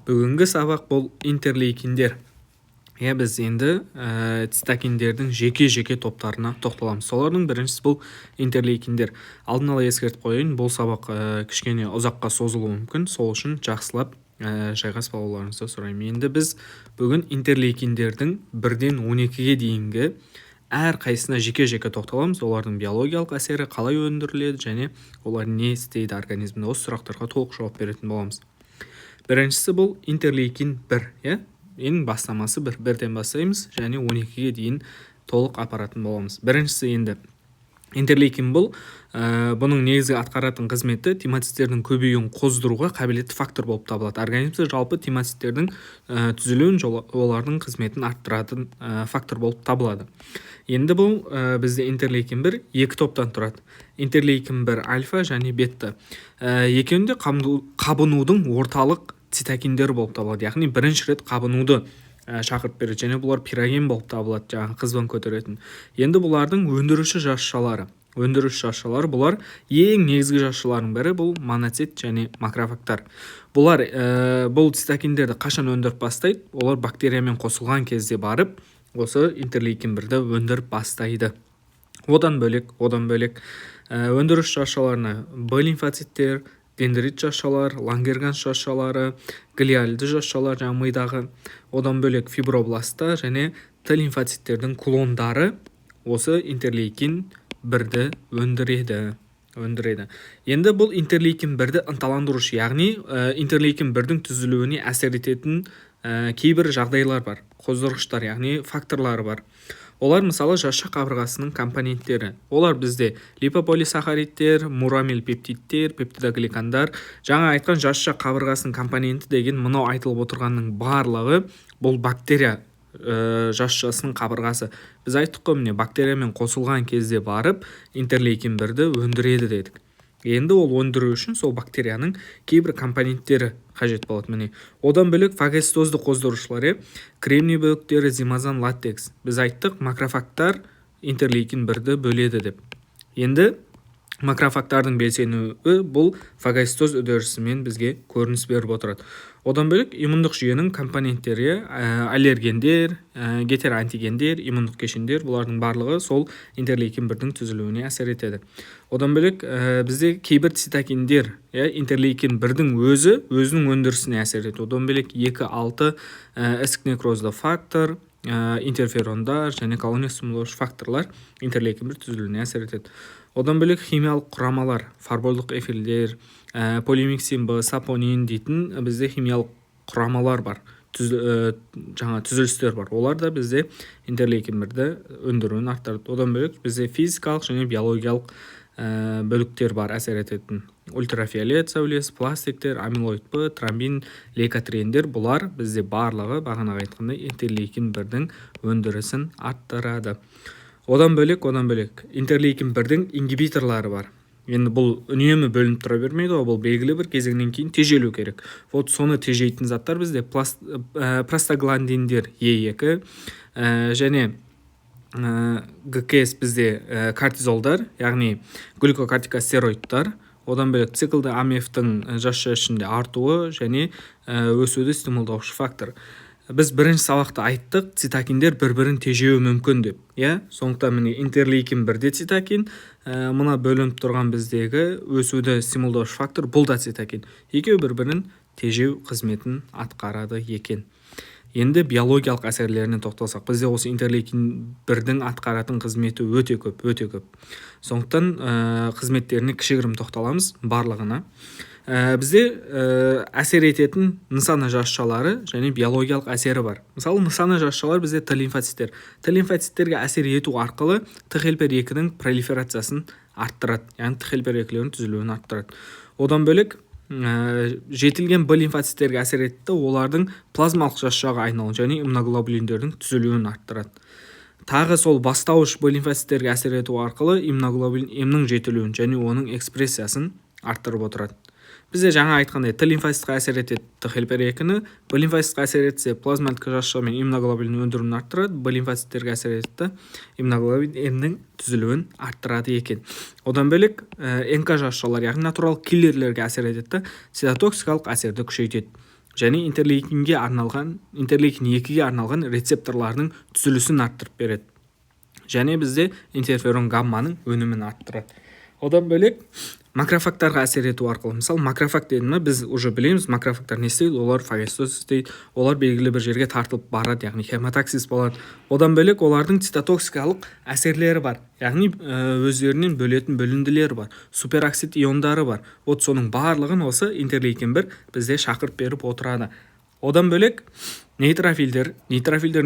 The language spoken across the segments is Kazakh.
Бүгінгі сабақ бұл интерлейкиндер. Біз енді цитокиндердің жеке-жеке топтарына тоқталамыз. Солардың біріншісі бұл интерлейкиндер. Алдын ала ескертіп қояйын, бұл сабақ кішкене ұзаққа созылуы мүмкін. Сол үшін жақсылап жайғасып алуларыңызды сұраймын. Енді біз бүгін интерлейкиндердің 1-ден 12-ге дейінгі әр қайсысына жеке-жеке тоқталамыз. Олардың биологиялық әсері қалай өндіріледі және олар не істейді организмде. Осы сұрақтарға толық жауап беретін боламыз. Біріншісі бұл интерлейкин 1, ең бастамасы 1-ден бастаймыз және 12-ге дейін толық апаратын боламыз. Біріншісі енді интерлейкин бұл, бұның негізгі атқаратын қызметі тимоциттердің көбеюін қоздыруға қабілетті фактор болып табылады. Организмде жалпы тимоциттердің түзілуін, олардың қызметін арттыратын фактор болып табылады. Енді бұл бізде интерлейкин 1 2 топтан тұрады. Интерлейкин 1 альфа және бетта. Екеуінде қабынудың орталық цитокиндер болып табылады. Яғни бірінші рет қабынуды шақырып береді және бұлар пироген болып табылады, жаңағы қызбен көтеретін. Енді бұлардың өндіруші жасушалары бұлар ең негізгі жасушалардың бірі бұл моноцит және макрофагтар. Бұлар бұл цитокиндерді қашан өндіріп бастайды? Олар бактериямен қосылған кезде барып осы интерлейкин 1-ді өндіріп бастайды. Одан бөлек өндіруші жасушаларына Б лимфоциттер, дендрит жасушалар, лангерганс жасушалары, глиалды жасушалар жаңа мидағы, одан бөлек фибробластта және Т лимфоциттердің клондары осы интерлейкин 1-ді өндіреді. Енді бұл интерлейкин 1-ді ынталандырушы, яғни интерлейкин 1-дің түзілуіне әсер ететін кейбір жағдайлар бар, қоздырғыштар, яғни факторлары бар. Олар мысалы жасуша қабырғасының компоненттері. Олар бізде липополисахаридтер, мурамил пептидтер, пептидогликандар. Жаңа айтқан жасуша қабырғасының компоненті деген мынау айтылып отырғанның барлығы бұл бактерия жасушасының қабырғасы. Біз айттық қой, міне бактериямен қосылған кезде барып интерлейкин 1-ді өндіреді дедік. Енді ол өндіру үшін сол бактерияның кейбір компоненттері қажет болады. Міне одан бөлек фагоцитозды қоздырушылар, кремний бөліктері, зимазан, латекс. Біз айттық, макрофагтар интерлейкин 1-ді бөледі деп. Енді макрофагтардың белсенуі бұл фагоцитоз үдерісімен бізге көрініс беріп отырады. Одан бөлек иммундық жүйенің компоненттері, аллергендер, гетероантигендер, иммундық кешендер, бұлардың барлығы сол интерлейкин 1-дің түзілуіне әсер етеді. Одан бөлек бізде кейбір цитокиндер, интерлейкин 1-дің өзінің өндірісіне әсер етеді. Одан бөлек 2-6 ісік некрозды фактор, интерферондар және колония стимулирующий факторлар интерлейкин 1 түзілуіне әсер етеді. Одан бөлек химиялық құрамалар, фарболдық эфирлер, полимиксин Б, сапонин дейтін бізде химиялық құрамалар бар, жаңа түзілістер бар. Олар да бізде интерлейкин 1-ді өндіруін арттырады. Одан бөлек бізде физикалық және биологиялық бөліктер бар әсер ететін. Ультрафиолет сәулесі, пластиктер, амилоид Б, тромбин, лейкотриендер, бұлар бізде барлығы бағанағы айтқандай интерлейкин 1-дің өндірісін арттырады. Одан бөлек интерлейкин 1-дің ингибиторлары бар. Енді бұл үнемі бөлініп тұра бермейді, бұл белгілі бір кезеңнен кейін тежелу керек. Соны тежейтін заттар бізде простагландиндер Е2 және ГКС бізде кортизолдар, яғни глюкокортикостероидтар. Одан бөлек циклді АМФ-тің жасуша ішінде артуы және өсуді стимулдаушы фактор. Біз бірінші сабақта айттық, цитокиндер бір-бірін тежеуі мүмкін деп. Сондықтан міне интерлейкин 1-де цитокин, мына бөлініп тұрған біздегі өсуді стимулдаушы фактор, бұл да цитокин. Екеуі бір-бірін тежеу қызметін атқарады екен. Енді биологиялық әсерлеріне тоқталсақ, бізде осы интерлейкин 1-дің атқаратын қызметі өте көп. Сондықтан қызметтеріне кішігірім тоқталамыз барлығына. Бізде әсер ететін нысана жасушалары және биологиялық әсері бар. Мысалы, нысана жасушалар бізде Т лимфоциттер. Т лимфоциттерге әсер ету арқылы Т хелпер 2-дің пролиферациясын арттырады, яғни Т хелпер 2-лердің түзілуін арттырады. Одан бөлек жетілген Б лимфоциттерге әсер етті, олардың плазмалық жасушаға айналуын және иммуноглобулиндердің түзілуін арттырады. Тағы сол бастауыш Б лимфоциттерге әсер ету арқылы иммуноглобулин М-нің жетілуін және оның экспрессиясын арттырып отырады. Бізде жаңа айтқандай Т лимфоцитқа әсер етеді Т хелпер 2-ні, Б лимфоцитқа әсер етсе плазмалдық жасуша мен иммуноглобулин өндіруін арттырады, Б лимфоциттерге әсер етті иммуноглобулин М-нің түзілуін арттырады екен. Одан бөлек НК жасушалар, яғни натурал киллерлерге әсер етеді, цитотоксикалық әсерді күшейтеді. және интерлейкин 2-ге арналған рецепторлардың түзілісін арттырып береді. Және бізде интерферон гамманың өнімін арттырады. Одан бөлек макрофагтарға әсер ету арқылы, мысалы макрофаг дедім, біз уже білеміз, макрофагтар не істейді, олар фагоцитоз істейді, олар белгілі бір жерге тартылып барады, яғни хематоксис болады. Одан бөлек олардың цитотоксикалық әсерлері бар, яғни өздерінен бөлетін бөлінділері бар, супероксид иондары бар. Соның барлығын осы интерлейкин 1 бізде шақырып беріп отырады. Одан бөлек нейтрофилдер не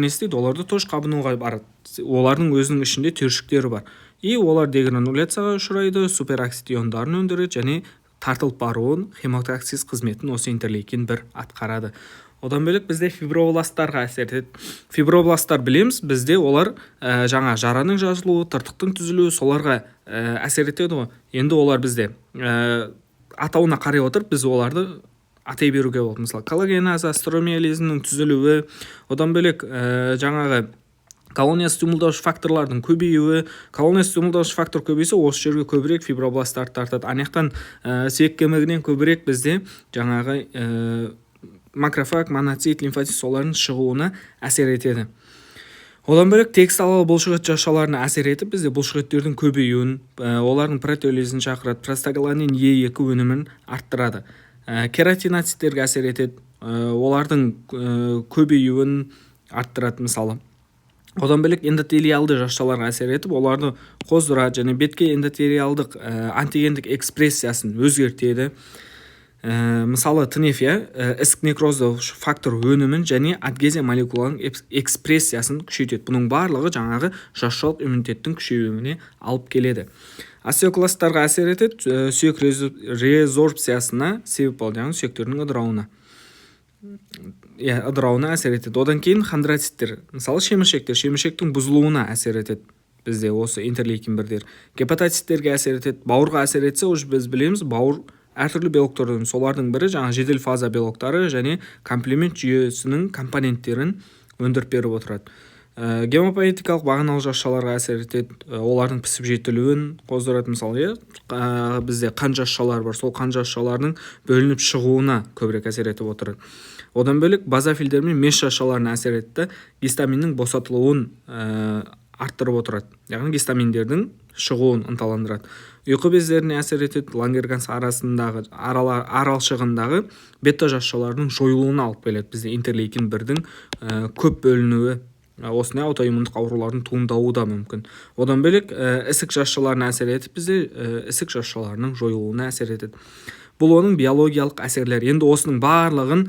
істейді, оларды тоже қабынуға барады. Олардың өзінің ішінде түйіршіктері бар. Олар дегрануляцияға ұшырайды, супероксид иондарын өндіреді және тартылып баруын, хематоксис қызметін осы интерлейкин 1 атқарады. Одан бөлек бізде фибробласттарға әсер етеді. Фибробласттар білеміз, бізде олар жаңа жараның жазылуы, тыртықтың түзілуі соларға әсер етеді ғой. Енді олар бізде атауына қарай отырып, біз оларды атай беруге болады. Мысалы коллагеназа, астромиолизмнің түзілуі, одан бөлек жаңағы колония стимулдаушы факторлардың көбеюі. Колония стимулдаушы фактор көбейсе, осы жерге көбірек фибробласттар тартады. Анаяқтан сүйек кемігінен көбірек бізде жаңағы макрофаг, моноцит, лимфоцит солардың шығуына әсер етеді. Одан бөлек тексталалы бұлшықет жасушаларына әсер етіп, бізде бұлшықеттердің көбеюін, олардың протеолизін шақырады, простагландин Е2 өнімін арттырады. Кератиноциттерге әсер етеді, олардың көбеюін арттырады мысалы. Одан бөлек эндотелиалды жасушаларға әсер етіп, оларды қоздырады және бетке эндотелиалдық антигендік экспрессиясын өзгертеді. Мысалы ТНФ, ісік некроздаушы фактор өнімін және адгезия молекулаларының экспрессиясын күшейтеді. Бұның барлығы жаңағы жасушалық иммунитеттің күшеюіне алып келеді. Остеокласттарға әсер етеді, сүйек резорбциясына себеп болады, яғни сүйектердің ыдырауына әсер етеді. Одан кейін хондроциттер, мысалы шеміршектің бұзылуына әсер етеді. Бізде осы интерлейкин 1-дер. Гепатоциттерге әсер етеді, бауырға әсер етсе, біз білеміз, бауыр әртүрлі белоктордың, солардың бірі жаңа жедел фаза белоктары және комплемент жүйесінің компоненттерін өндіріп беріп отырады. Гемопоэтикалық бағаналы жасушаларға әсер етеді, олардың пісіп жетілуін қоздырады. Мысалы, бізде қан жасушалары бар, сол қан жасушаларының бөлініп шығуына көбірек әсер етіп отырады. Одан бөлек базофилдер мен меш жасушаларына әсер етті, гистаминнің босатылуын арттырып отырады, яғни гистаминдердің шығуын ынталандырады. Ұйқы бездеріне әсер етеді, лангерганс арасындағы аралшығындағы бета жасушаларының жойылуына алып келеді. Бізде интерлейкин 1-дің көп бөлінуі осындай аутоиммундық аурулардың туындауы да мүмкін. Одан бөлек ісік жасушаларына әсер етіп, бізде ісік жасушаларының жойылуына әсер етеді. Бұл оның биологиялық әсерлері. Енді осының барлығын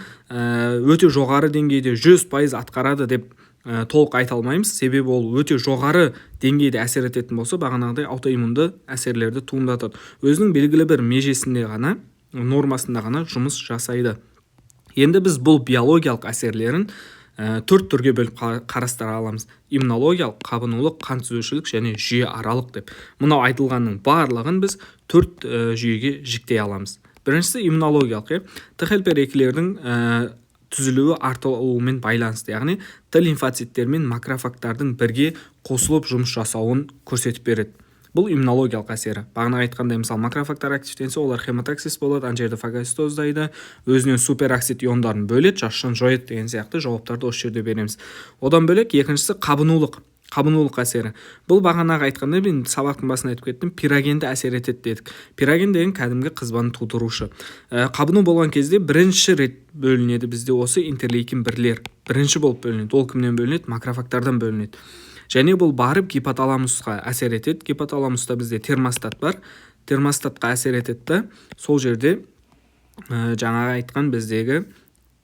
өте жоғары деңгейде 100% атқарады деп толық айта алмаймыз. Себебі ол өте жоғары деңгейде әсер ететін болса, бағанағыдай аутоиммунды әсерлерді туындатады. Өзінің белгілі бір межесінде ғана, нормасында ғана жұмыс жасайды. Енді біз бұл биологиялық әсерлерін 4 түрге бөліп қарастыра аламыз. Иммунологиялық, қабынулық, қан түзушілік және жүйе аралық деп. Мынау айтылғанның барлығын біз 4 жүйеге жіктей аламыз. Біріншісі иммунологиялық, Т-хелпер-2-лердің түзілуі артылуымен байланысты, яғни Т лимфоциттер мен макрофагтардың бірге қосылып жұмыс жасауын көрсетіп береді. Бұл иммунологиялық әсері. Бағана айтқандай, мысалы макрофагтар активтенсе, олар хематоксис болады, ана жерде фагоцитоздайды, өзінен супероксид иондарын бөледі, жасушаны жояды деген сияқты жауаптарды осы жерде береміз. Одан бөлек екіншісі қабынулық әсері. Бұл бағанағы айтқандай, мен сабақтың басында айтып кеттім, пирогенді әсер етеді дедік. Пироген деген кәдімгі қызбаны тудырушы. Қабыну болған кезде бірінші рет бөлінеді бізде осы интерлейкин 1-лер. Бірінші болып бөлінеді. Ол кімнен бөлінеді? Макрофагтардан бөлінеді. Және бұл барып гипоталамусқа әсер етеді. Гипоталамуста бізде термостат бар. Термостатқа әсер етеді. Сол жерде жаңағы айтқан біздегі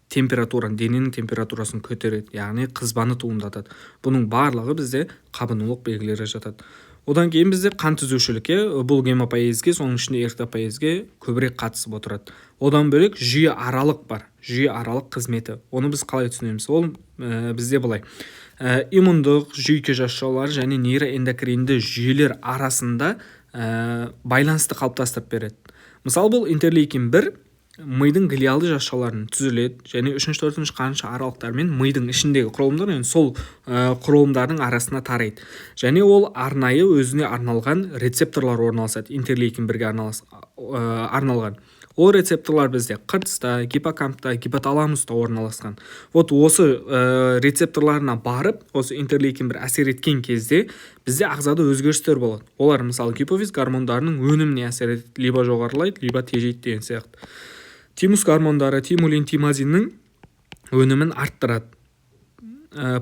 дененің температурасын көтереді, яғни қызбаны туындатады. Бұның барлығы бізде қабынулық белгілері жатады. Одан кейін бізде қан түзушілікке, бұл гемопоэзге, соның ішінде эритропоэзге көбірек қатысып отырады. Одан бөлек жүйе аралық бар, жүйе аралық қызметі. Оны біз қалай түсінеміз? Ол бізде былай. Иммундық, жүйке жасушалары және нейроэндокринді жүйелер арасында байланысты қалыптастырып береді. Мысалы, бұл интерлейкин 1 мидың глиалды жасушаларын түзіледі және 3-4 қанша аралықтармен мидың ішіндегі құрылымдар, енді сол құрылымдардың арасына тарайды. Және ол арнайы өзіне арналған рецепторлар орналасады, интерлейкин 1-ге арналған. Ол рецепторлар бізде қыртыста, гиппокампта, гипоталамуста орналасқан. Вот осы рецепторларына барып, осы интерлейкин 1 әсер еткен кезде бізде ағзада өзгерістер болады. Олар мысалы гипофиз гормондарының өніміне әсер етеді, либо жоғарылайды, либо тежейді деген сияқты. Тимус гормондары тимулин, тимазиннің өнімін арттырады.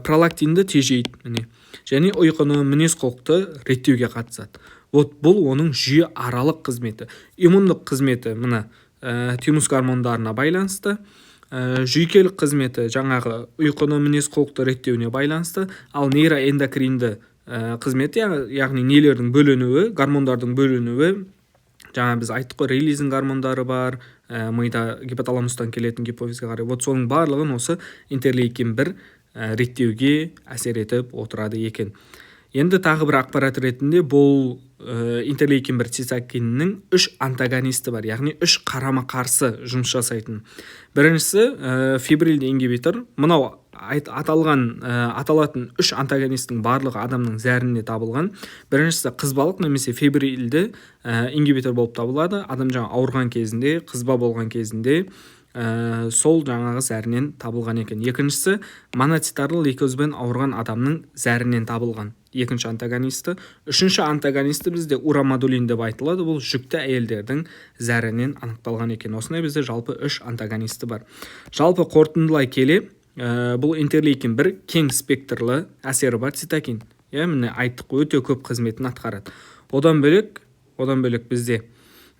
Пролактинді тежейді, міне. Және ұйқыны, мінез-құлықты реттеуге қатысады. Вот бұл оның жүйе аралық қызметі. Иммундық қызметі мына тимус гормондарына байланысты, жүйкелік қызметі жаңағы ұйқыны, мінез-құлықты реттеуіне байланысты, ал нейроэндокринді қызметі, яғни нелердің бөлінуі, гормондардың бөлінуі, жаңа біз айттық қой, релизин гормондары бар, мида гипоталамустан келетін гипофизге қарай. Вот соның барлығын осы интерлейкин 1 реттеуге әсер етіп отырады екен. Енді тағы бір ақпарат ретінде бұл интерлейкин 1 цитокиннің 3 антагонисті бар, яғни 3 қарама-қарсы жұмыс жасайтын. Біріншісі фибрилді ингибитор. Мынау аталатын 3 антагонисттің барлығы адамның зәрінде табылған. Біріншісі қызбалық немесе фибрилді ингибитор болып табылады. Адам жаңа ауырған кезінде, қызба болған кезінде сол жаңағы зәрінен табылған екен. Екіншісі моноцитарлы лейкозбен ауырған адамның зәрінен табылған. Екінші антагонисті. Үшінші антагонисті бізде урамадулин деп айтылады. Бұл жүкті әйелдердің зәрінен анықталған екен. Осындай бізде жалпы 3 антагонисті бар. Жалпы қорытындылай келе, бұл интерлейкин 1 кең спектрлі әсері бар цитокин. Міне айттық, өте көп қызметін атқарады. Одан бөлек бізде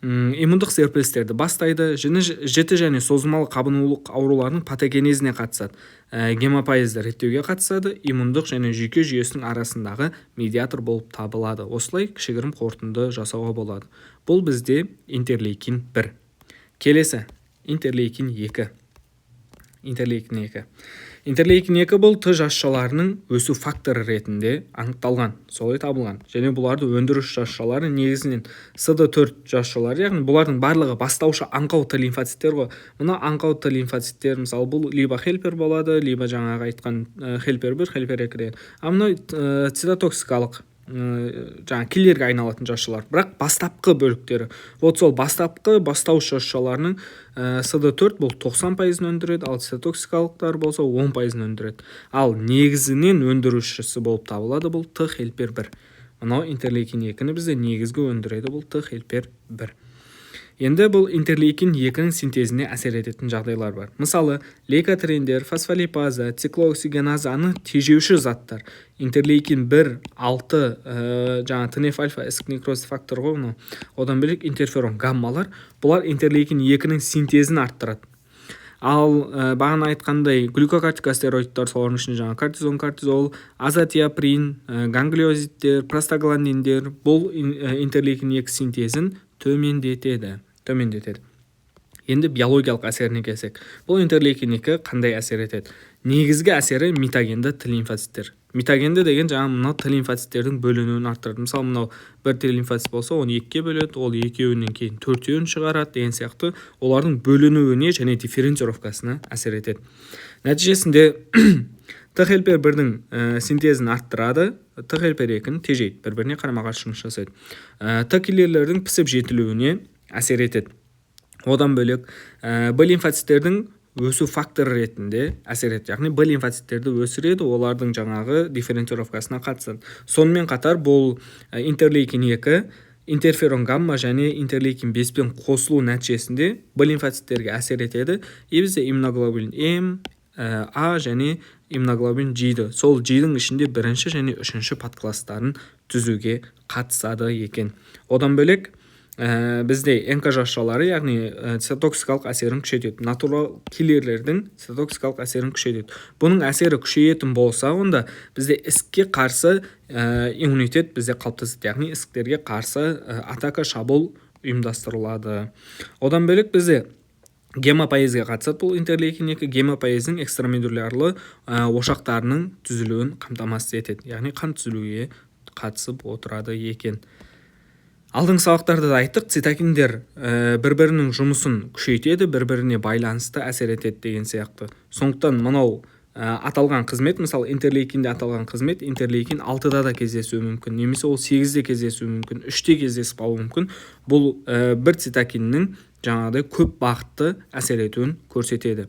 иммундық серпілістерді бастайды, жіті және созылмалы қабынулық аурулардың патогенезіне қатысады, гемопоэзді реттеуге қатысады, иммундық және жүйке жүйесінің арасындағы медиатор болып табылады. Осылай кішігірім қорытынды жасауға болады. Бұл бізде интерлейкин 1. Келесі интерлейкин 2. Интерлейкин 2 бұл Т жасушаларының өсу факторы ретінде анықталған, солай табылған. Және бұларды өндіріш жасушалары негізінен CD4 жасушалары, яғни бұлардың барлығы бастаушы аңқау Т лимфоциттер ғой. Мына аңқау Т лимфоциттер, мысалы бұл либо хелпер болады, либо жаңағы айтқан хелпер 1, хелпер 2. Мына цитотоксикалық жаңа киллерге айналатын жасушалар, бірақ бастапқы бөліктері. Вот сол бастауыш жасушаларының CD4 бұл 90% өндіреді, ал цитотоксикалықтар болса 10% өндіреді. Ал негізінен өндірушісі болып табылады бұл Т хелпер 1. Мынау интерлейкин 2-ні бізде негізгі өндіреді бұл Т хелпер 1. Енді бұл интерлейкин 2-нің синтезіне әсер ететін жағдайлар бар. Мысалы, лейкотрендер, фосфолипаза, циклооксигеназаны тежеуші заттар. Интерлейкин 1, 6, жаңа TNF-альфа ісік некроз фактор ғой, одан бөлек интерферон гаммалар, бұлар интерлейкин 2-нің синтезін арттырады. Ал бағана айтқандай глюкокортикостероидтар, солардың ішінде жаңа кортизол, азотиаприн, ганглиозиттер, простагландиндер бұл интерлейкин 2 синтезін төмендетеді. Енді биологиялық әсеріне келсек, бұл интерлейкин 2 қандай әсер етеді? Негізгі әсері митогенді Т лимфоциттер. Митогенді деген жаңа мына Т лимфоциттердің бөлінуін арттырады. Мысалы, мынау бір Т лимфоцит болса, оны 2-ге бөледі, ол 2-нен кейін 4-ін шығарады деген сияқты, олардың бөлінуіне және дифференцировкасына әсер етеді. Нәтижесінде Т хелпер 1-дің синтезін арттырады, Т хелпер 2-ні тежейді, бір-біріне қарама-қарсы жұмыс жасайды. Т киллерлердің пісіп жетілуіне әсер етеді. Одан бөлек Б лимфоциттердің өсу факторы ретінде әсер етеді. Яғни Б лимфоциттерді өсіреді, олардың жаңағы дифференцировкасына қатысады. Сонымен қатар бұл интерлейкин 2 интерферон гамма және интерлейкин 5-пен қосылу нәтижесінде Б лимфоциттерге әсер етеді. Бізде иммуноглобулин М, А және иммуноглобулин G-ді. Сол G-дің ішінде бірінші және үшінші подкластарын түзуге қатысады екен. Одан бөлек бізде НК жасушалары, яғни цитотоксикалық әсерін күшейтеді. Натурал киллерлердің цитотоксикалық әсерін күшейтеді. Бұның әсері күшейетін болса, онда бізде ісікке қарсы иммунитет бізде қалыптасады, яғни ісіктерге қарсы атака шабуыл ұйымдастырылады. Одан бөлек бізде гемопоэзге қатысады. Бұл интерлейкин 2 гемопоэздің экстрамедулярлы ошақтарының түзілуін қамтамасыз етеді, яғни қан түзілуге қатысып отырады екен. Алдыңғы сабақтарда да айттық, цитокиндер бір-бірінің жұмысын күшейтеді, бір-біріне байланысты әсер етеді деген сияқты. Сондықтан мынау аталған қызмет, мысалы интерлейкинде аталған қызмет интерлейкин 6-да да кездесуі мүмкін, немесе ол 8-де кездесуі мүмкін, 3-те кездесіп қалуы мүмкін. Бұл бір цитокиннің жаңағыдай көп бағытты әсер етуін көрсетеді.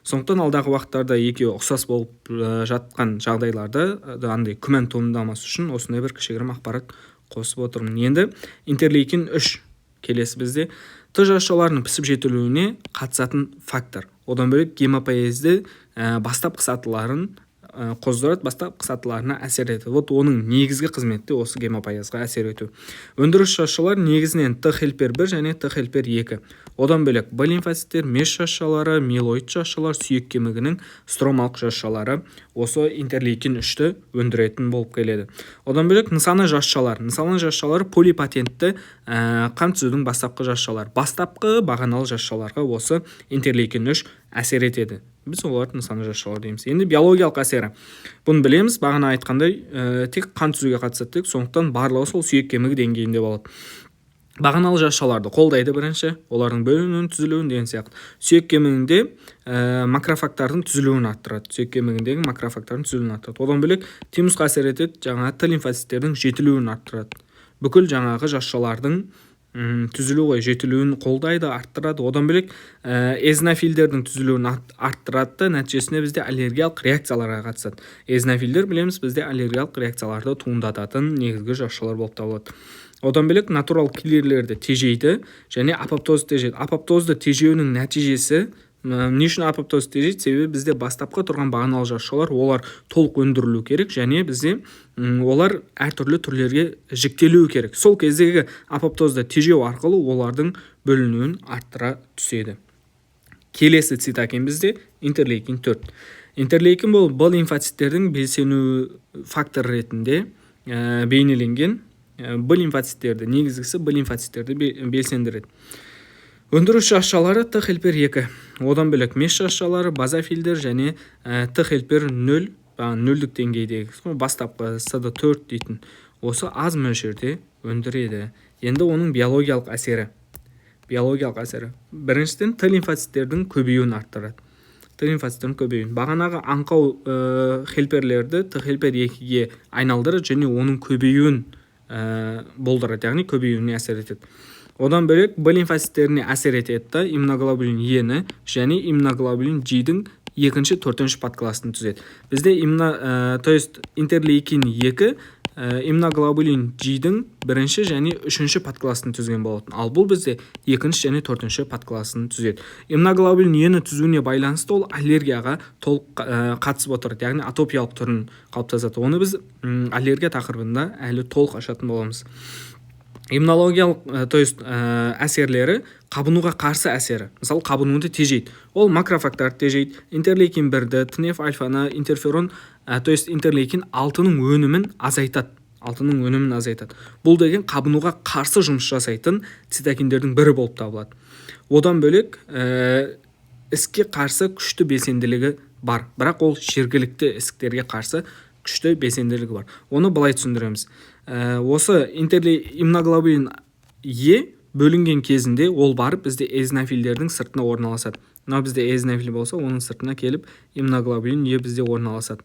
Сондықтан алдағы уақыттарда екеуі ұқсас болып жатқан жағдайларда андай күмән туындамас үшін осындай бір кішігірім ақпарат қосып отырмын. Енді интерлейкин 3 келесі бізде Т жасушаларының пісіп жетілуіне қатысатын фактор. Одан бөлек гемопоэзді бастапқы сатыларын қоздырады, бастапқы сатыларына әсер етеді. Вот оның негізгі қызметі осы гемопоэзға әсер ету. Өндіріс жасушалар негізінен Т хелпер 1 және Т хелпер 2. Одан бөлек Б лимфоциттер, меш жасушалары, миелоид жасушалар, сүйек кемігінің стромалық жасушалары осы интерлейкин 3-ті өндіретін болып келеді. Одан бөлек нысаны жасушалар. Нысаны жасушалары полипатентті қан түзудің бастапқы жасушалар. Бастапқы бағаналы жасушаларға осы интерлейкин 3 әсер етеді. Біз оларды нысаны жасушалар дейміз. Енді биологиялық әсері. Бұны білеміз, бағана айтқандай, тек қан түзуге қатысады, сондықтан барлығы сол сүйек кемігі деңгейінде болады. Бағаналы жасушаларды қолдайды бірінші, олардың бөлінуін, түзілуін деген сияқты. Сүйек кемігінде макрофагтардың түзілуін арттырады. Сүйек кемігіндегі макрофагтардың түзілуін арттырады. Одан бөлек тимусқа әсер етеді, жаңағы Т лимфоциттердің жетілуін арттырады. Бүкіл жаңағы жасушалардың түзілуі жетілуін қолдайды, арттырады. Одан бөлек эзонофилдердің түзілуін арттырады, нәтижесінде бізде аллергиялық реакцияларға қатысады. Эзонофилдер білеміз, бізде аллергиялық реакцияларды туындататын негізгі жасушалар болып табылады. Одан бөлек натурал киллерлерді тежейді және апоптозды тежейді. Апоптозды тежеуінің нәтижесі не үшін апоптозды тежейді? Себебі бізде бастапқы тұрған бағаналы жасушалар олар толық өндірілу керек және бізде олар әртүрлі түрлерге жіктелуі керек. Сол кездегі апоптозды тежеу арқылы олардың бөлінуін арттыра түседі. Келесі цитокин бізде интерлейкин 4. Интерлейкин бұл Б лимфоциттердің белсену факторы ретінде бейнеленген. Б лимфоциттерді, негізгісі Б лимфоциттерді белсендіреді. Өндіріс жасушалары Т хелпер 2. Одан бөлек меш жасушалары, базофилдер және Т хелпер 0, нөлдік деңгейдегі бастапқы CD4 дейтін осы аз мөлшерде өндіреді. Енді оның биологиялық әсері. Біріншіден Т лимфоциттердің көбеюін арттырады. Т лимфоциттердің көбеюін. Бағанағы аңқау хелперлерді Т хелпер 2-ге айналдырады және оның көбеюін болдырады, яғни көбеюіне әсер етеді. Одан бөлек Б лимфоциттеріне әсер етеді, иммуноглобулин Е-ні және иммуноглобулин G-дің 2-ші, 4-ші подкласын түзеді. Бізде интерлейкин 2 иммуноглобулин G-дің 1-ші және 3-ші подкласын түзген болатын. Ал бұл бізде 2-ші және 4-ші подкласын түзеді. Иммуноглобулин Е-ні түзуіне байланысты ол аллергияға толық қатысып отырады, яғни атопиялық түрін қалыптасады. Оны біз аллергия тақырыбында әлі толық ашатын боламыз. Иммунологиялық, әсерлері қабынуға қарсы әсері. Мысалы, қабынуды тежейді. Ол макрофагтарды тежейді. Интерлейкин 1-ді, ТНФ альфаны, интерферон, интерлейкин 6-ның өнімін азайтады. Бұл деген қабынуға қарсы жұмыс жасайтын цитокиндердің бірі болып табылады. Одан бөлек ісікке қарсы күшті белсенділігі бар. Бірақ ол жергілікті ісіктерге қарсы күшті белсенділігі бар. Оны былай түсіндіреміз. Осы иммуноглобулин Е бөлінген кезінде ол барып бізде эзонофилдердің сыртына орналасады. Мынау бізде эзонофил болса, оның сыртына келіп иммуноглобулин Е бізде орналасады.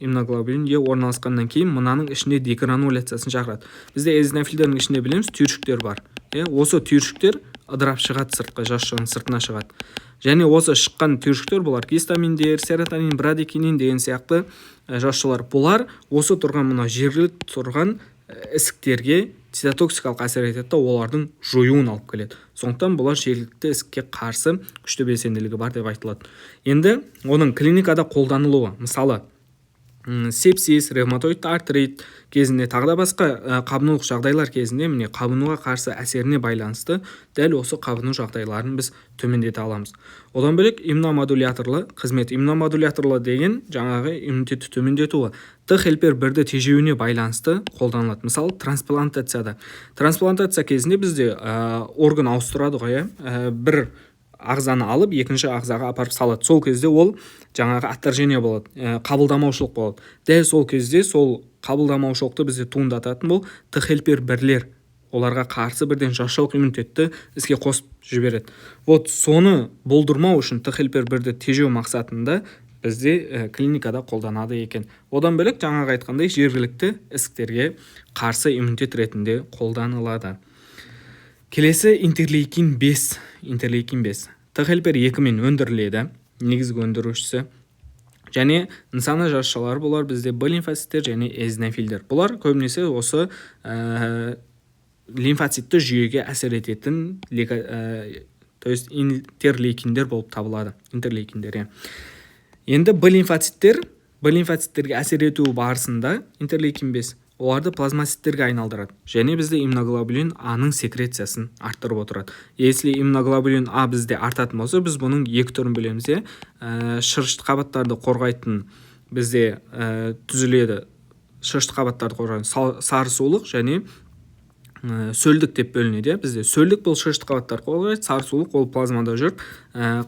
Иммуноглобулин Е орналасқаннан кейін мынаның ішінде дегрануляциясын шақырады. Бізде эзонофилдердің ішінде білеміз түйіршіктер бар. Осы түйіршіктер ыдырап шығады сыртқа, жасушаның сыртына шығады. Және осы шыққан түйіршіктер бұлар гистаминдер, серотонин, брадикинин деген сияқты жасушалар. Бұлар осы тұрған мына жергілікті тұрған ісіктерге цитотоксикалық әсер етеді, олардың жоюын алып келеді. Сондықтан бұлар жергілікті ісікке қарсы күшті белсенділігі бар деп айтылады. Енді оның клиникада қолданылуы, мысалы сепсис, ревматоидты артрит кезінде тағы да басқа қабынулық жағдайлар кезінде міне қабынуға қарсы әсеріне байланысты дәл осы қабыну жағдайларын біз төмендете аламыз. Одан бөлек иммуномодуляторлы қызмет. Иммуномодуляторлы деген жаңағы иммунитетті төмендетуі Т хелпер 1-ді тежеуіне байланысты қолданылады. Мысалы трансплантацияда. Трансплантация кезінде бізде орган ауыстырады ғой, бір ағзаны алып екінші ағзаға апарып салады. Сол кезде ол жаңағы отторжение болады, қабылдамаушылық болады. Дәл сол кезде сол қабылдамаушылықты бізде туындататын бұл Т хелпер 1-лер. Оларға қарсы бірден жасушалық иммунитетті іске қосып жібереді. Вот соны болдырмау үшін Т хелпер 1-ді тежеу мақсатында бізде клиникада қолданады екен. Одан бөлек жаңағы айтқандай жергілікті ісіктерге қарсы иммунитет ретінде қолданылады. Келесі интерлейкин 5. Интерлейкин 5 ТХЛ-1 2-мен өндіріледі, негізгі өндірушісі. Және нысана жасушалары бұлар бізде Б лимфоциттер және эозинофилдер. Бұлар көбінесе осы лимфоцитті жүйеге әсер ететін интерлейкиндер болып табылады. Интерлейкиндер. Енді Б лимфоциттерге әсер етуі барысында интерлейкин 5 оларды плазмоциттерге айналдырады. Және бізде иммуноглобулин А-ның секрециясын арттырып отырады. Если иммуноглобулин А бізде артатын болса, біз бұның екі түрін білеміз. Шырышты қабаттарды қорғайтын бізде түзіледі. Шырышты қабаттарды қорғайтын сарысулық және сөлдік деп бөлінеді. Бізде сөлдік бұл шырышты қабаттарды қорғайды, сарысулық ол плазмада жүріп,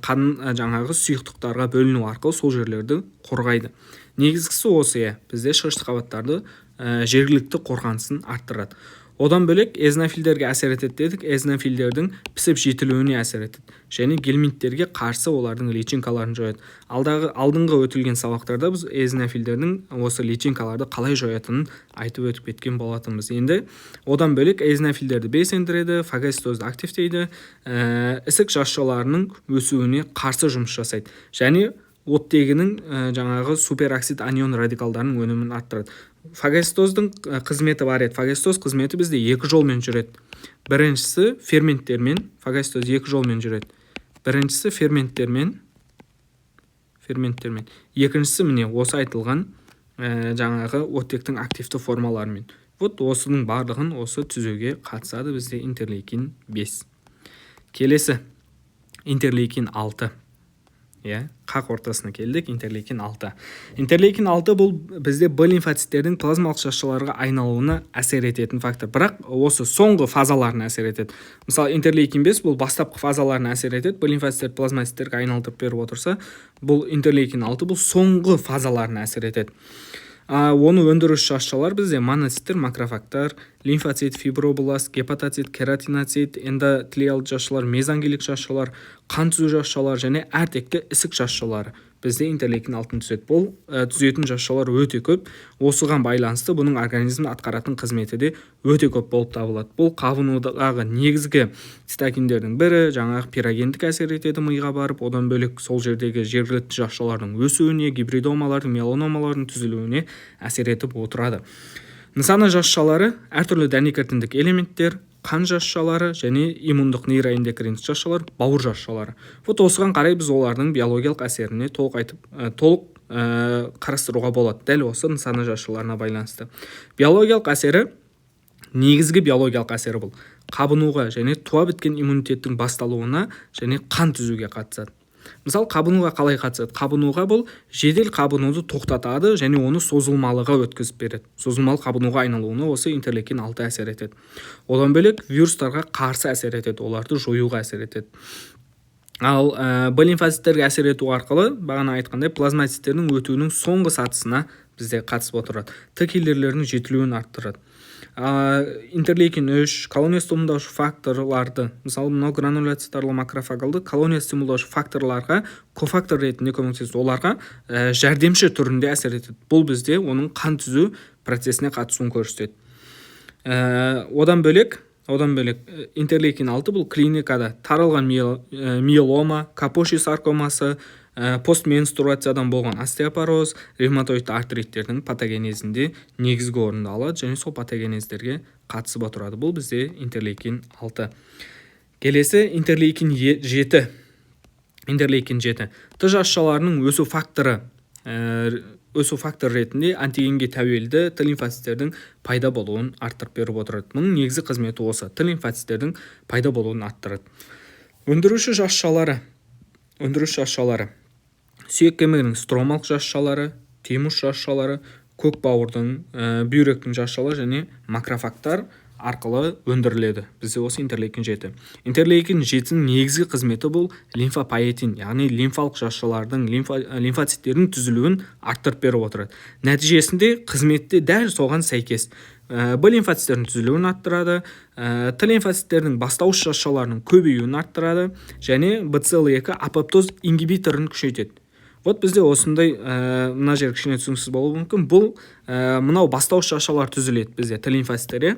қан жаңағы сұйықтықтарға бөліну арқылы сол жерлерді қорғайды. Негізгісі осы, бізде шырышты қабаттарды жергілікті қорғанысын арттырады. Одан бөлек эозинофилдерге әсер етеді дедік. Эозинофилдердің пісіп жетілуіне әсер етеді. Және гельминттерге қарсы олардың личинкаларын жояды. Алдыңғы өтілген сабақтарда біз эозинофилдердің осы личинкаларды қалай жоятынын айтып өтіп кеткен болатынбыз. Енді одан бөлек эозинофилдерді белсендіреді, фагоцитозды активтейді, ісік жасушаларының өсуіне қарсы жұмыс жасайды. Және оттегінің жаңағы супероксид анион радикалдарының өнімін арттырады. Фагоцитоздың қызметі бар еді. Фагоцитоз қызметі бізде екі жолмен жүреді. Біріншісі ферменттермен, фагоцитоз екі жолмен жүреді. Біріншісі ферменттермен. Екіншісі міне осы айтылған жаңағы оттектің активті формаларымен. Осының барлығын осы түзуге қатысады бізде интерлейкин 5. Келесі интерлейкин 6. Қақ ортасына келдік. Интерлейкин 6. Интерлейкин 6 бұл бізде Б лимфоциттердің плазмалық жасушаларға айналуына әсер ететін фактор. Бірақ осы соңғы фазаларына әсер етеді. Мысалы, интерлейкин 5 бұл бастапқы фазаларына әсер етеді. Б лимфоциттер плазмоциттерге айналдырып беріп отырса, бұл интерлейкин 6 бұл соңғы фазаларына әсер етеді. Оны өндіруші жасушалар бізде моноциттер, макрофагтар, лимфоцит, фибробласт, гепатоцит, кератиноцит, эндотелиалды жасушалар, мезоангелик жасушалар, қан түзу жасушалар және әртекті ісік жасушалары бізде интерлейкин 6 түзеді. Бұл түзетін жасушалар өте көп. Осыған байланысты бұның организмде атқаратын қызметі де өте көп болып табылады. Бұл қабынудағы негізгі цитокиндердің бірі, жаңағы пирогендік әсер етеді миға барып, одан бөлек сол жердегі жергілікті жасушалардың өсуіне, гибридомалардың, меланомалардың түзілуіне әсер етіп отырады. Нысана жасушалары әртүрлі дәнекертіндік элементтер, қан жасушалары және иммундық нейроэндокриндік жасушалар, бауыр жасушалары. Осыған қарай біз олардың биологиялық әсеріне толық қарастыруға болады. Дәл осы нысана жасушаларына байланысты. Биологиялық әсері, негізгі биологиялық әсері бұл қабынуға және туа біткен иммунитеттің басталуына және қан түзуге қатысады. Мысалы, қабынуға қалай қатысады? Қабынуға бұл жедел қабынуды тоқтатады және оны созылмалыға өткізіп береді. Созылмалы қабынуға айналуына осы интерлейкин 6 әсер етеді. Одан бөлек вирустарға қарсы әсер етеді, оларды жоюға әсер етеді. Ал Б лимфоциттерге әсер ету арқылы, бағана айтқандай, плазмоциттердің өтуінің соңғы сатысына бізде қатысып отырады. Т келлерлерінің жетілуін арттырады. Интерлейкин 3 колония стимулдаушы факторларды, мысалы, мынау грануляцитарлы макрофагалды колония стимулдаушы факторларға кофактор ретінде көмектеседі. Оларға жәрдемші түрінде әсер етеді. Бұл бізде оның қан түзу процесіне қатысуын көрсетеді. Одан бөлек интерлейкин 6 бұл клиникада таралған миелома, капоши саркомасы, постменструациядан болған остеопороз, ревматоидты артриттердің патогенезінде негізгі орынды алады және сол патогенездерге қатысып отырады. Бұл бізде интерлейкин 6. Келесі интерлейкин 7. Интерлейкин 7. Т жасушаларының өсу факторы ретінде антигенге тәуелді Т лимфоциттердің пайда болуын арттырып беріп отырады. Мұның негізгі қызметі осы. Т лимфоциттердің пайда болуын арттырады. Өндіруші жасушалары сүйек кемігінің стромалық жасушалары, тимус жасушалары, көк бауырдың, бүйректің жасушалары және макрофагтар арқылы өндіріледі. Бізде осы интерлейкин 7. Интерлейкин 7-ның негізгі қызметі бұл лимфопоэтин, яғни лимфалық жасушалардың, лимфоциттердің түзілуін арттырып беріп отырады. Нәтижесінде қызметте дәл соған сәйкес Б лимфоциттердің түзілуін арттырады, Т лимфоциттердің бастауыш жасушаларының көбеюін арттырады және BCL2 апоптоз ингибиторын күшейтеді. Вот бізде осындай мына жер кішкене түсініксіз болуы мүмкін. Бұл мынау бастауыш шашалар түзіледі бізде т-лимфоциттер.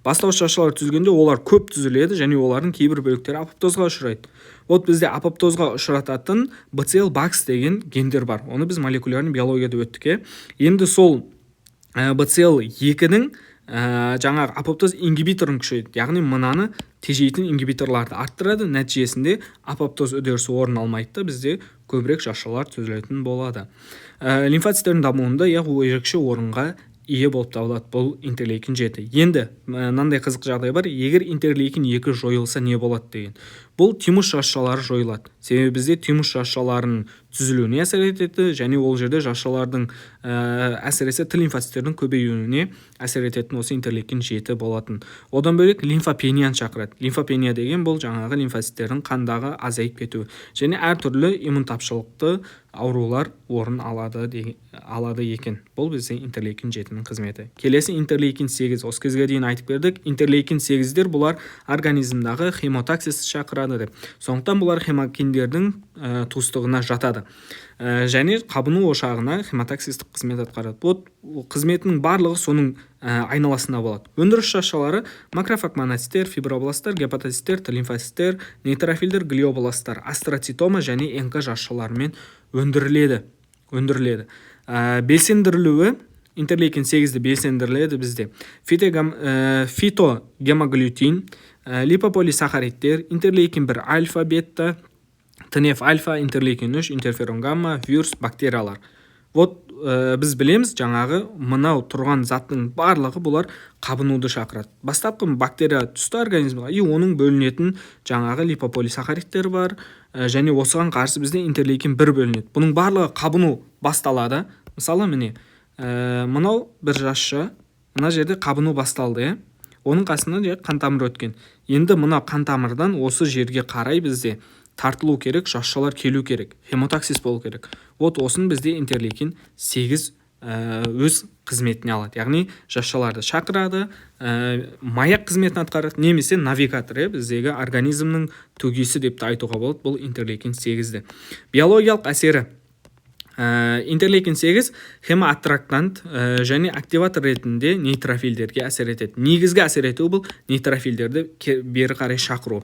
Бастауыш шашалар түзілгенде олар көп түзіледі және олардың кейбір бөліктері апоптозға ұшырайды. Вот бізде апоптозға ұшырататын BCL-BAX деген гендер бар. Оны біз молекулярный биологияда өттік. Енді сол BCL2-дің жаңағы апоптоз ингибиторын күшейтеді. Яғни мынаны тежейтін ингибиторларды арттырады. Нәтижесінде апоптоз үдерісі орын алмайды, бізде көбірек шашалар түзілетін болады. Лимфоциттердің дамуында ерекше орынға ие болып табылады бұл интерлейкин 7. Енді мынандай қызық жағдай бар. Егер интерлейкин 2 жойылса не болады деген. Бұл тимус шашалары жойылады. Себебі бізде тимус шашаларының түзілуіне әсер етеді және ол жерде шашалардың әсіресе т-лимфоциттердің көбеюіне әсер ететін осы интерлейкин 7 болатын. Одан бөлек лимфопенияны шақырады. Лимфопения деген бұл жаңағы лимфоциттердің қандағы азайып кетуі және әртүрлі иммун тапшылықты аурулар орын алады екен. Бұл бізде интерлейкин 7-нің қызметі. Келесі интерлейкин 8. Осы кезге дейін айтып бердік. Интерлейкин 8-дер бұлар организмдағы хемотаксис шақырады деп. Сондықтан бұлар хемокиндердің туыстығына жатады. Және қабыну ошағына хемотаксистік қызмет атқарады. Бұл қызметінің барлығы соның айналасында болады. Өндіріс шашалары макрофаг моноциттер, фибробласттар, гепатоциттер, т-лимфоциттер, нейтрофилдер, глиобласттар, астроцитома және НК шашаларымен өндіріледі. Белсендірілуі интерлейкин 8-ді белсендіріледі бізде. Фитогемоглютин, липополисахаридтер, интерлейкин 1 альфа, бета, ТНФ альфа, интерлейкин 3, интерферон гамма, вирус, бактериялар. Вот біз білеміз жаңағы мынау тұрған заттың барлығы бұлар қабынуды шақырады. Бастапқы бактерия түсті организмға, оның бөлінетін жаңағы липополисахаридтер бар және осыған қарсы бізде интерлейкин 1 бөлінеді. Бұның барлығы қабыну басталады. Мысалы міне мынау бір жасшы, мына жерде қабыну басталды. Оның қасында қан тамыр өткен. Енді мына қан тамырдан осы жерге қарай бізде тартылу керек, шашалар келу керек, хемотаксис болу керек. Вот осын бізде интерлейкин 8 өз қызметіне алады. Яғни шашаларды шақырады, маяк қызметін атқарады, немесе навигатор, біздегі организмнің төгесі деп айтуға болады. Бұл интерлейкин 8-ді. Биологиялық әсері. Интерлейкин 8 хемоаттрактант және активатор ретінде нейтрофилдерге әсер етеді. Негізгі әсер етуі бұл нейтрофилдерді бері қарай шақыру.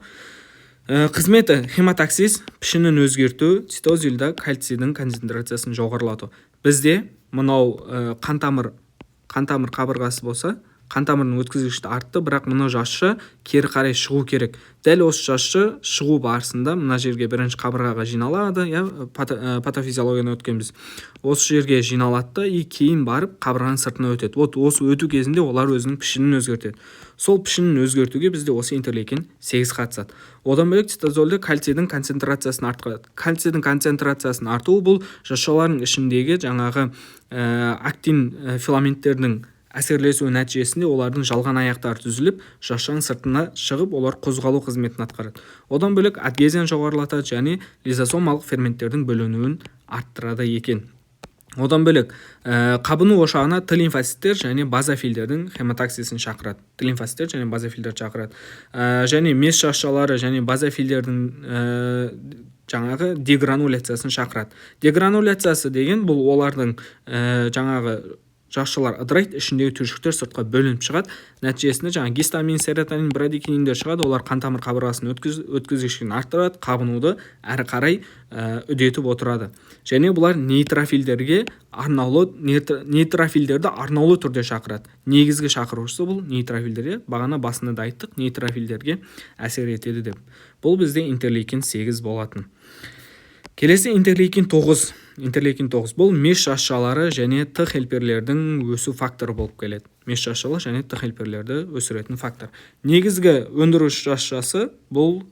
Қызметі хемотаксис, пішінін өзгерту, цитозилда кальцийдің концентрациясын жоғарылату. Бізде мынау қантамыр қабырғасы болса, қантамырының өткізгіштігі артты, бірақ мынау жасшы кері қарай шығу керек. Дәл осы жасшы шығу барысында мына жерге бірінші қабырғаға жиналады, патофизиологияны өткенбіз. Осы жерге жиналады да, кейін барып қабырғаның сыртына өтеді. Осы өту кезінде олар өзінің пішінін өзгертеді. Сол пішінін өзгертуге бізде осы интерлейкин 8 қатысады. Одан бөлек цитозолда кальцийдің концентрациясын артырады. Кальцийдің концентрациясын артуы бұл жасушалардың ішіндегі жаңағы актин филаменттердің әсерлесуі нәтижесінде олардың жалған аяқтары түзіліп, жасушаның сыртына шығып, олар қозғалу қызметін атқарады. Одан бөлек адгезияны жоғарылатады және лизосомалық ферменттердің бөлінуін арттырады екен. Одан бөлек қабыну ошағына т-лимфоциттер және базофилдердің хемотаксисін шақырады. Т-лимфоциттер және базофилдер шақырады. Және мес шашалары және базофилдердің жаңағы дегрануляциясын шақырады. Дегрануляциясы деген бұл олардың жаңағы жасушалар ыдырайды, ішіндегі түйіршіктер сыртқа бөлініп шығады. Нәтижесінде жаңа гистамин, серотонин, брадикининдер шығады. Олар қантамыр қабырғасын өткізгіштігін арттырады, қабынуды әрі қарай үдетіп отырады. Және бұлар нейтрофилдерді арнаулы түрде шақырады. Негізгі шақырушысы бұл нейтрофилдерге, бағана басында да айттық, нейтрофилдерге әсер етеді деп. Бұл бізде интерлейкин 8 болатын. Келесі интерлейкин 9. Интерлейкин 9 бұл меш шашалары және Т хелперлердің өсу факторы болып келеді. Меш шашалы және Т хелперлерді өсіретін фактор. Негізгі өндіріш шашасы бұл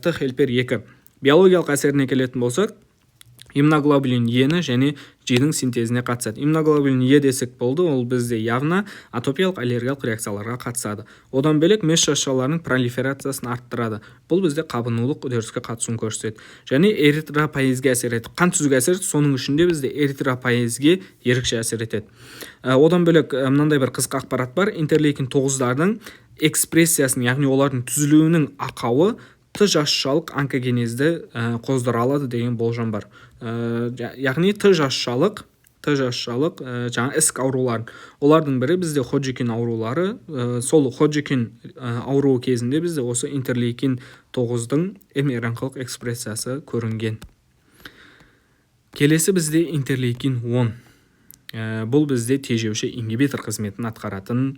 Т хелпер 2. Биологиялық әсеріне келетін болсақ, иммуноглобулин Е-ні және G-дің синтезіне қатысады. Иммуноглобулин Е десек болды, ол бізде яғна атопиялық аллергиялық реакцияларға қатысады. Одан бөлек меш шашаларының пролиферациясын арттырады. Бұл бізде қабынулық үдеріске қатысуын көрсетеді. Және эритропоэзге әсер етеді. Қан түзуге әсер етеді, соның ішінде бізде эритропоэзге ерекше әсер етеді. Одан бөлек мынандай бір қызық ақпарат бар. Интерлейкин 9-дардың экспрессиясын, яғни олардың түзілуінің ақауы т жасушалық онкогенезді қоздыра алады деген болжам бар. Яғни т жасушалық жаңа ісік ауруларын, олардың бірі бізде Ходжкин аурулары. Сол Ходжкин ауруы кезінде бізде осы интерлейкин 9-дың мРНК экспрессиясы көрінген. Келесі бізде интерлейкин 10. Бұл бізде тежеуші ингибитор қызметін атқаратын,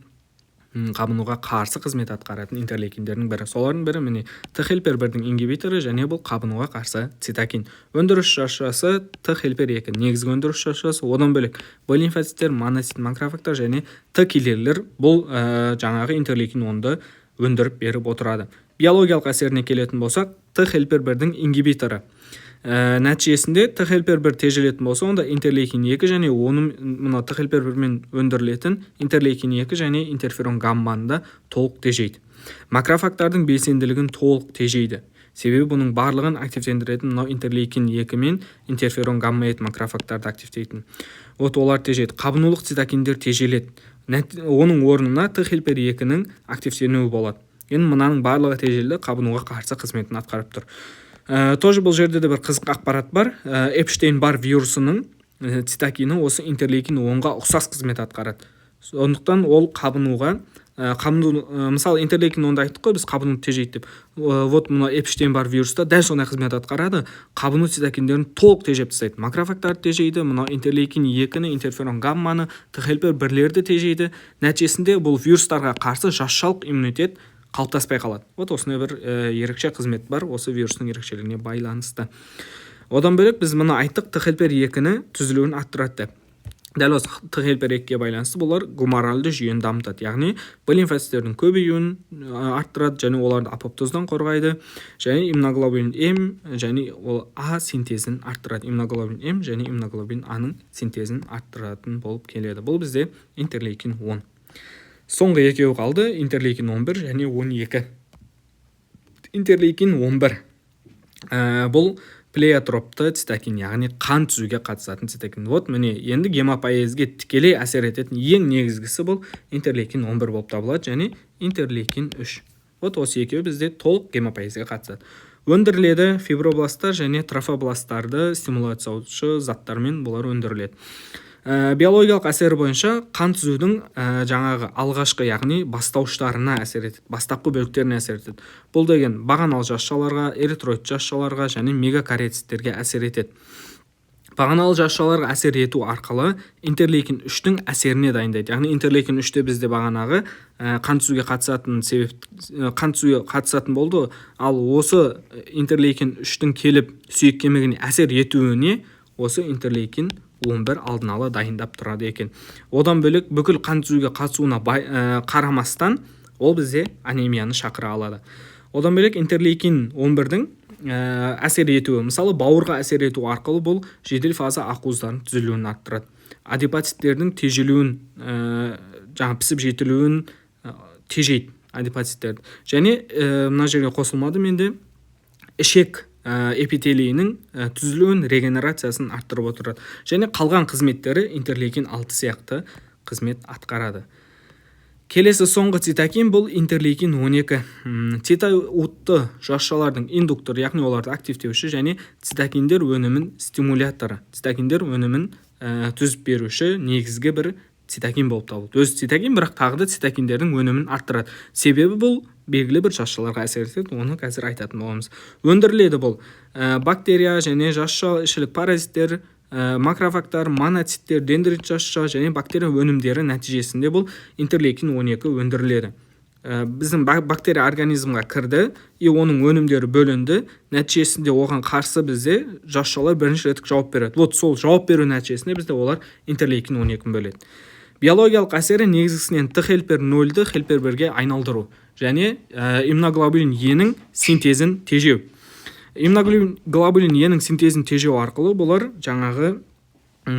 қабынуға қарсы қызмет атқаратын интерлейкиндердің бірі. Солардың бірі міне Т хелпер 1-дің ингибиторы және бұл қабынуға қарсы цитокин. Өндіріс жасушасы Т хелпер 2 негізгі өндіріс жасушасы. Одан бөлек Б лимфоциттер, моноцит, макрофагтар және Т киллерлер бұл жаңағы интерлейкин 10-ды өндіріп беріп отырады. Биологиялық әсеріне келетін болсақ, Т хелпер 1-дің ингибиторы нәтижесінде Т хелпер 1 тежелетін болса, онда интерлейкин 2 және оның мына Т хелпер 1-мен өндірілетін интерлейкин 2 және интерферон гамманы да толық тежейді. Макрофагтардың белсенділігін толық тежейді. Себебі бұның барлығын активтендіретін мынау интерлейкин 2 мен интерферон гамма-ет макрофагтарды активтейтін. Олар тежейді. Қабынулық цитокиндер тежеледі. Оның орнына Т хелпер 2-нің активтенуі болады. Енді мынаның барлығы тежелді, қабынуға қарсы қызметін атқарып тұр. Тоже бұл жерде де бір қызық ақпарат бар. Эпштейн-Бар вирусының цитокины осы интерлейкин 10-ға ұқсас қызмет атқарады. Сондықтан ол қабынуға, мысалы интерлейкин 10-да айттық қой, біз қабынуды тежейді деп. Вот мына Эпштейн-Бар вируста дәл сондай қызмет атқарады. Қабыну цитокиндерін толық тежеп тастайды. Макрофагтарды тежейді, мына интерлейкин 2-ні, интерферон гамманы, Т хелпер 1-лерді тежейді. Нәтижесінде бұл вирустарға қарсы жасушалық иммунитет қалыптаспай қалады. Вот осындай бір ерекше қызмет бар, осы вирустың ерекшелігіне байланысты. Одан бөлек біз мұны айттық, Т хелпер 2-ні түзілуін арттырады. Дәл осы Т хелпер 2-ге байланысты бұлар гуморальды жүйені дамытады. Яғни Б лимфоциттердің көбеюін арттырады және оларды апоптоздан қорғайды, және иммуноглобулин М және ол А синтезін арттырады. Иммуноглобулин М және иммуноглобулин А-ның синтезін арттыратын болып келеді. Бұл бізде интерлейкин 10. Соңғы екеуі қалды, интерлейкин 11 және 12. Интерлейкин 11. Бұл плеотропты цитокин, яғни қан түзуге қатысатын цитокин. Вот міне, енді гемопоэзге тікелей әсер ететін ең негізгісі бұл интерлейкин 11 болып табылады және интерлейкин 3. Вот осы екеуі бізде толық гемопоэзге қатысады. Өндіріледі фибробласттар және трофобласттарды стимуляциялаушы заттармен бұлар өндіріледі. Биологиялық әсері бойынша қан түзудің жаңағы алғашқы, яғни бастауыштарына әсер етеді, бастапқы бөліктеріне әсер етеді. Бұл деген бағаналы жасушаларға, эритроид жасушаларға және мегакариоциттерге әсер етеді. Бағаналы жасушаларға әсер ету арқылы интерлейкин 3-тің әсеріне дайындайды. Яғни интерлейкин 3-те бізде бағанағы қан түзуге қатысатын болды. Ал осы интерлейкин 3-тің келіп сүйек кемігіне әсер етуіне осы интерлейкин 11 алдын ала дайындап тұрады екен. Одан бөлек бүкіл қан түзуге қатысуына қарамастан ол бізде анемияны шақыра алады. Одан бөлек интерлейкин 11-дің әсер етуі, мысалы бауырға әсер ету арқылы бұл жедел фаза ақуыздардың түзілуін арттырады. Адипоциттердің тежелуін, пісіп жетілуін тежейді адипоциттерді. Және мына жерге қосылмады менде ішек эпителийінің түзілуін, регенерациясын арттырып отырады. Және қалған қызметтері интерлейкин 6 сияқты қызмет атқарады. Келесі соңғы цитокин бұл интерлейкин 12. Цитоутты жасушалардың индуктор, яғни оларды активтеуші және цитокиндер өнімін стимуляторы. Цитокиндер өнімін түзіп беруші негізгі бір цитокин болып табылады. Өзі цитокин, бірақ тағы да цитокиндердің өнімін арттырады. Себебі бұл белгілі бір жасушаларға әсер етеді, оны қазір айтатын боламыз. Өндіріледі бұл бактерия және жасушал ішілік паразиттер, макрофагтар, моноциттер, дендрит жасуша және бактерия өнімдері нәтижесінде бұл интерлейкин 12 өндіріледі. Біздің бактерия организмға кірді, оның өнімдері бөлінді, нәтижесінде оған қарсы бізде жасушалар бірінші реттік жауап береді. Вот сол жауап беру нәтижесінде бізде олар интерлейкин 12 бөледі. Биологиялық әсері негізгісінен Т хелпер 0-ді хелпер 1-ге айналдыру және иммуноглобулин Е-нің синтезін тежеу. Иммуноглобулин Е-нің синтезін тежеу арқылы бұлар жаңағы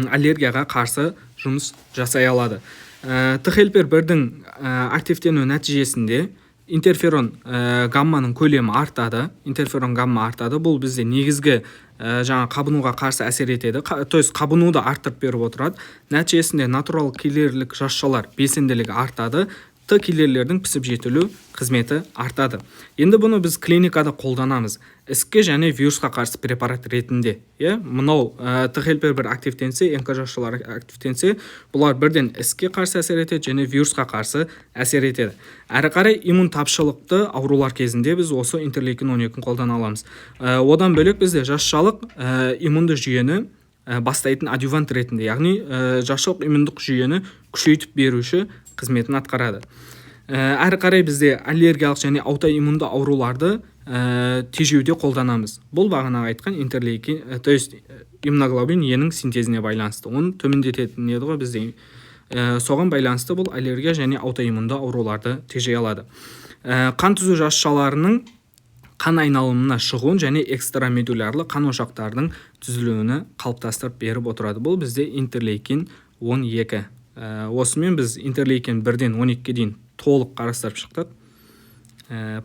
аллергияға қарсы жұмыс жасай алады. Т хелпер 1-дің активтену нәтижесінде интерферон гамманың көлемі артады. Интерферон гамма артады. Бұл бізде негізгі жаңа қабынуға қарсы әсер етеді. То есть қабынуды арттырып беріп отырады. Нәтижесінде натурал киллерлік жасушалар белсенділігі артады. Т килерлердің пісіп жетілу қызметі артады. Енді бұны біз клиникада қолданамыз. Ісікке және вирусқа қарсы препарат ретінде. Мынау Т-хелпер бір активтенсе, НК жасушалары активтенсе, бұлар бірден ісікке қарсы әсер етеді және вирусқа қарсы әсер етеді. Әрі қарай иммун тапшылықты аурулар кезінде біз осы интерлейкин 12-ін қолдана аламыз. Одан бөлек бізде жасушалық иммунды жүйені бастайтын адювант ретінде, яғни жасушалық иммундық жүйені күшейтіп беруші қызметін атқарады. Әрі қарай бізде аллергиялық және аутоиммунды ауруларды тежеуде қолданамыз. Бұл бағана айтқан интерлейкин, то есть иммуноглобулин Е-нің синтезіне байланысты. Оны төмендететін еді ғой бізде. Соған байланысты бұл аллергия және аутоиммунды ауруларды тежей алады. Қан түзу жасушаларының қан айналымына шығуын және экстрамедулярлы қан ошақтарының түзілуіне қалыптастырып беріп отырады. Бұл бізде интерлейкин 12. Осымен біз интерлейкин 1-ден 12-ге дейін толық қарастырып шықтық.